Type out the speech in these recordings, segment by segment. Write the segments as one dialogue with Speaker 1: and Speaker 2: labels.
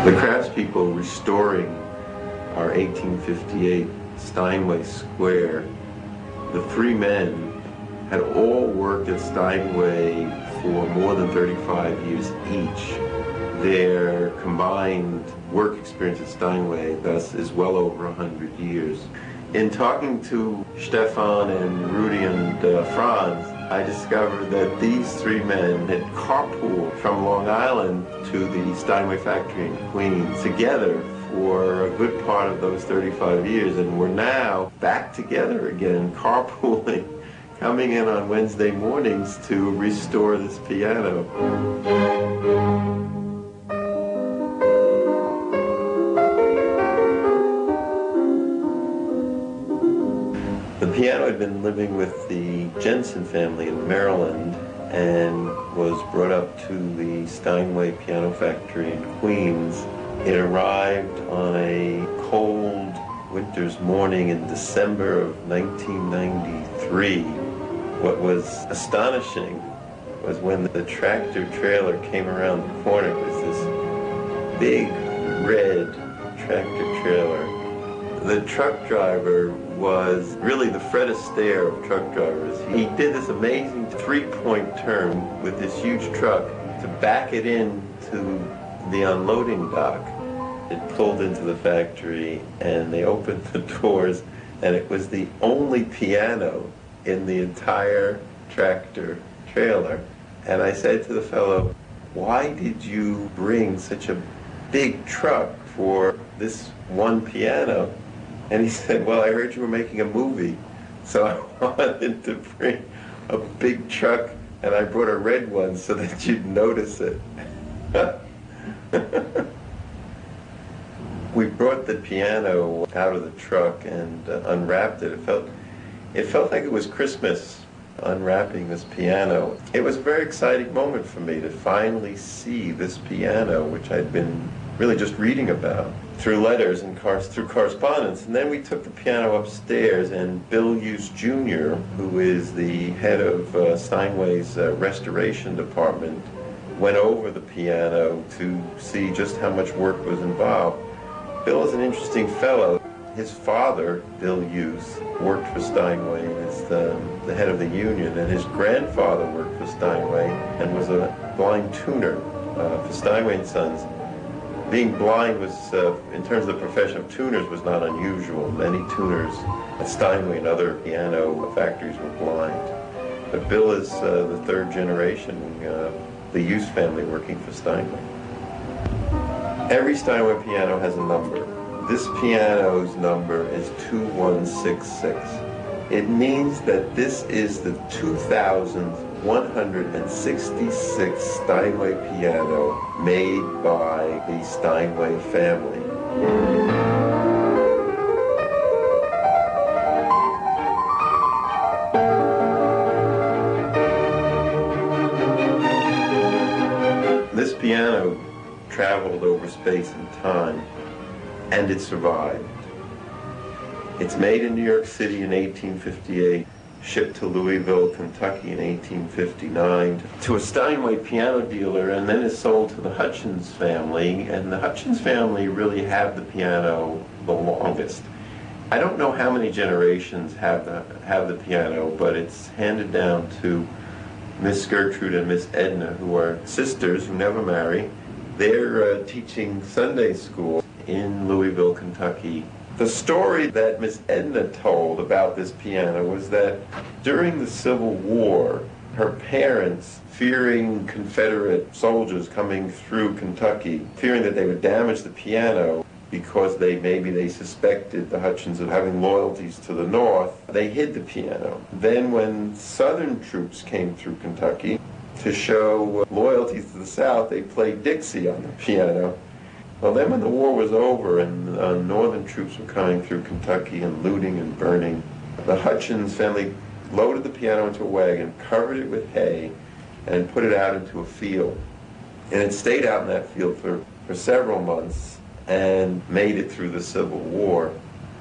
Speaker 1: The craftspeople restoring our 1858 Steinway Square, the three men had all worked at Steinway for more than 35 years each. Their combined work experience at Steinway thus is well over 100 years. In talking to Stefan and Rudy and Franz, I discovered that these three men had carpooled from Long Island to the Steinway factory in Queens together for a good part of those 35 years, and we're now back together again, carpooling, coming in on Wednesday mornings to restore this piano. The piano had been living with the Jensen family in Maryland and was brought up to the Steinway piano factory in Queens. It arrived on a cold winter's morning in December of 1993. What was astonishing was when the tractor trailer came around the corner. It was this big red tractor trailer. The truck driver was really the Fred Astaire of truck drivers. He did this amazing three-point turn with this huge truck to back it into the unloading dock. It pulled into the factory and they opened the doors, and it was the only piano in the entire tractor trailer. And I said to the fellow, "Why did you bring such a big truck for this one piano?" And he said, "Well, I heard you were making a movie, so I wanted to bring a big truck, and I brought a red one so that you'd notice it." We brought the piano out of the truck and unwrapped it. It felt like it was Christmas, unwrapping this piano. It was a very exciting moment for me to finally see this piano, which I'd been really just reading about through letters and through correspondence. And then we took the piano upstairs, and Bill Hughes Jr., who is the head of Steinway's restoration department, went over the piano to see just how much work was involved. Bill is an interesting fellow. His father, Bill Hughes, worked for Steinway and is the head of the union, and his grandfather worked for Steinway and was a blind tuner for Steinway and Sons. Being blind was, in terms of the profession of tuners, was not unusual. Many tuners at Steinway and other piano factories were blind. But Bill is the third generation, the Hughes family working for Steinway. Every Steinway piano has a number. This piano's number is 2166. It means that this is the 2,166th Steinway piano made by the Steinway family. This piano traveled over space and time, and it survived. It's made in New York City in 1858, shipped to Louisville, Kentucky in 1859 to a Steinway piano dealer, and then is sold to the Hutchins family, and the Hutchins family really have the piano the longest. I don't know how many generations have the piano, but it's handed down to Miss Gertrude and Miss Edna, who are sisters who never marry. They're teaching Sunday school in Louisville, Kentucky. The story that Miss Edna told about this piano was that during the Civil War, her parents, fearing Confederate soldiers coming through Kentucky, fearing that they would damage the piano because maybe they suspected the Hutchins of having loyalties to the North, they hid the piano. Then when Southern troops came through Kentucky to show loyalties to the South, they played Dixie on the piano. Well, then when the war was over and Northern troops were coming through Kentucky and looting and burning, the Hutchins family loaded the piano into a wagon, covered it with hay, and put it out into a field. And it stayed out in that field for several months and made it through the Civil War.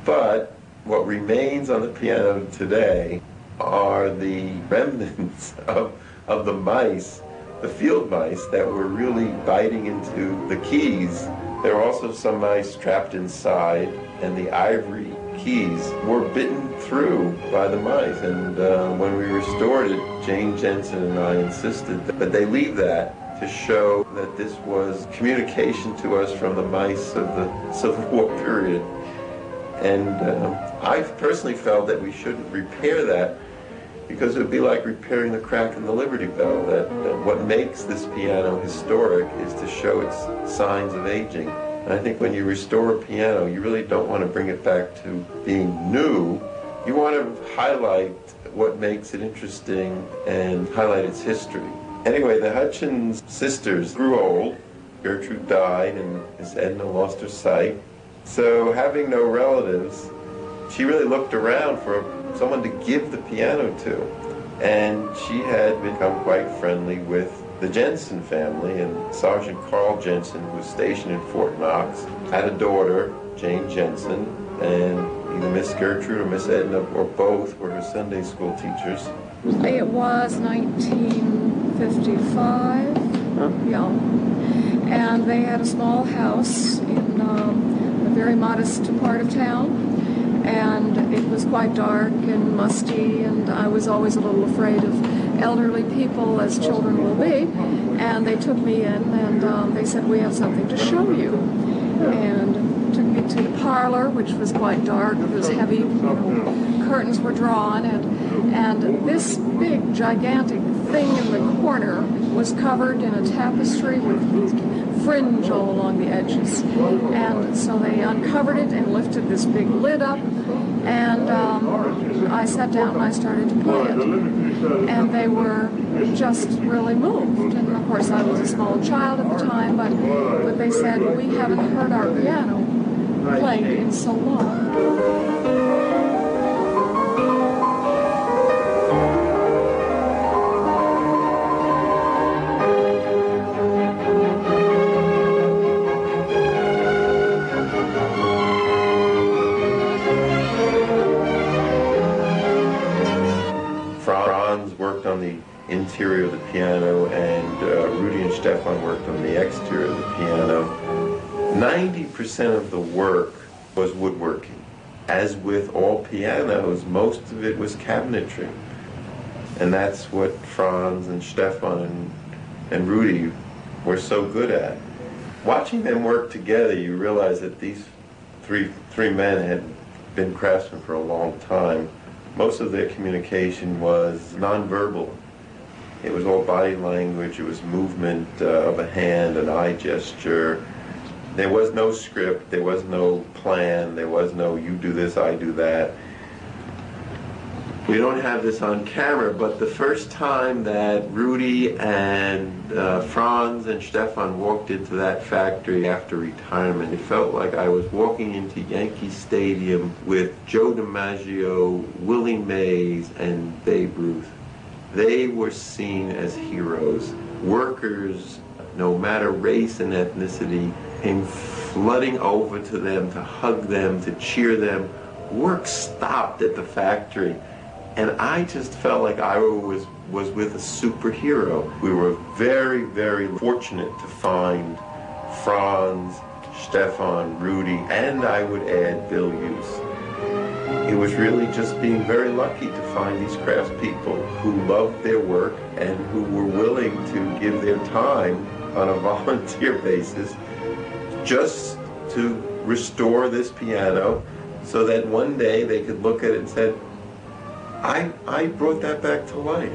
Speaker 1: But what remains on the piano today are the remnants of the mice, the field mice that were really biting into the keys There were also some mice trapped inside, and the ivory keys were bitten through by the mice. And when we restored it, Jane Jensen and I insisted that they leave that to show that this was communication to us from the mice of the Civil War period. And I personally felt that we shouldn't repair that, because it would be like repairing the crack in the Liberty Bell, that what makes this piano historic is to show its signs of aging. And I think when you restore a piano, you really don't want to bring it back to being new. You want to highlight what makes it interesting and highlight its history. Anyway, the Hutchins sisters grew old. Gertrude died and Miss Edna lost her sight. So having no relatives, she really looked around for someone to give the piano to. And she had become quite friendly with the Jensen family, and Sergeant Carl Jensen, who was stationed in Fort Knox, had a daughter, Jane Jensen, and either Miss Gertrude or Miss Edna or both were her Sunday school teachers.
Speaker 2: It was 1955, yeah. And they had a small house in a very modest part of town. And it was quite dark and musty, and I was always a little afraid of elderly people, as children will be. And they took me in, and they said, "We have something to show you." And took me to the parlor, which was quite dark. It was heavy, curtains were drawn, and this big, gigantic thing in the corner was covered in a tapestry with fringe all along the edges. And so they uncovered it and lifted this big lid up, and I sat down and I started to play it. And they were just really moved. And of course I was a small child at the time, but they said, "We haven't heard our piano played in so long."
Speaker 1: Franz worked on the interior of the piano, and Rudy and Stefan worked on the exterior of the piano. 90% of the work was woodworking. As with all pianos, most of it was cabinetry. And that's what Franz and Stefan and Rudy were so good at. Watching them work together, you realize that these three men had been craftsmen for a long time. Most of their communication was nonverbal. It was all body language, it was movement of a hand, an eye gesture. There was no script, there was no plan, there was no you do this, I do that. We don't have this on camera, but the first time that Rudy and Franz and Stefan walked into that factory after retirement, it felt like I was walking into Yankee Stadium with Joe DiMaggio, Willie Mays, and Babe Ruth. They were seen as heroes. Workers, no matter race and ethnicity, came flooding over to them to hug them, to cheer them. Work stopped at the factory. And I just felt like I was with a superhero. We were very, very fortunate to find Franz, Stefan, Rudy, and I would add Bill Hughes. It was really just being very lucky to find these craftspeople who loved their work and who were willing to give their time on a volunteer basis just to restore this piano so that one day they could look at it and say, I brought that back to life.